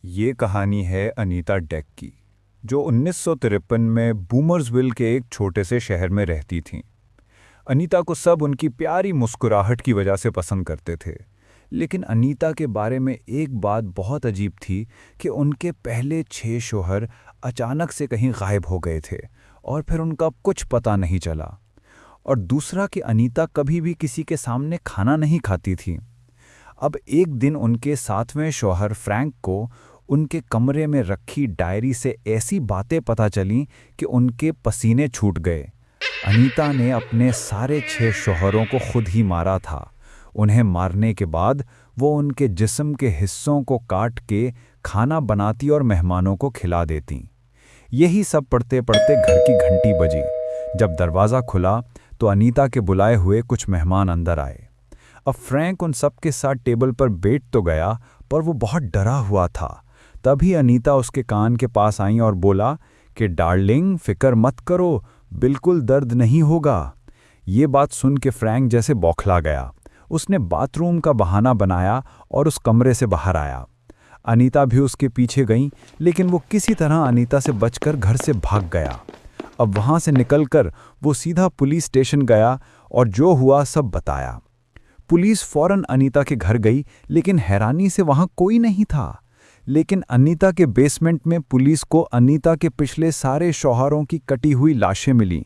ये कहानी है अनीता डेक की, जो 1953 में बूमर्सविल के एक छोटे से शहर में रहती थीं। अनीता को सब उनकी प्यारी मुस्कुराहट की वजह से पसंद करते थे। लेकिन अनीता के बारे में एक बात बहुत अजीब थी कि उनके पहले 6 शौहर अचानक से कहीं गायब हो गए थे और फिर उनका कुछ पता नहीं चला। और दूसरा कि अनीता कभी भी किसी के सामने खाना नहीं खाती थी। अब एक दिन उनके 7वें शौहर फ्रैंक को उनके कमरे में रखी डायरी से ऐसी बातें पता चलीं कि उनके पसीने छूट गए। अनीता ने अपने सारे 6 शौहरों को खुद ही मारा था। उन्हें मारने के बाद वो उनके जिस्म के हिस्सों को काट के खाना बनाती और मेहमानों को खिला देती। यही सब पढ़ते पढ़ते घर की घंटी बजी। जब दरवाज़ा खुला तो अनीता के बुलाए हुए कुछ मेहमान अंदर आए। अब फ्रैंक उन सब के साथ टेबल पर बैठ तो गया, पर वो बहुत डरा हुआ था। तभी अनीता उसके कान के पास आई और बोला कि डार्लिंग, फिक्र मत करो, बिल्कुल दर्द नहीं होगा। ये बात सुन के फ्रैंक जैसे बौखला गया। उसने बाथरूम का बहाना बनाया और उस कमरे से बाहर आया। अनीता भी उसके पीछे गई, लेकिन वो किसी तरह अनीता से बचकर घर से भाग गया। अब वहाँ से निकलकर वो सीधा पुलिस स्टेशन गया और जो हुआ सब बताया। पुलिस फौरन अनीता के घर गई, लेकिन हैरानी से वहाँ कोई नहीं था। लेकिन अनीता के बेसमेंट में पुलिस को अनीता के पिछले सारे शौहरों की कटी हुई लाशें मिलीं,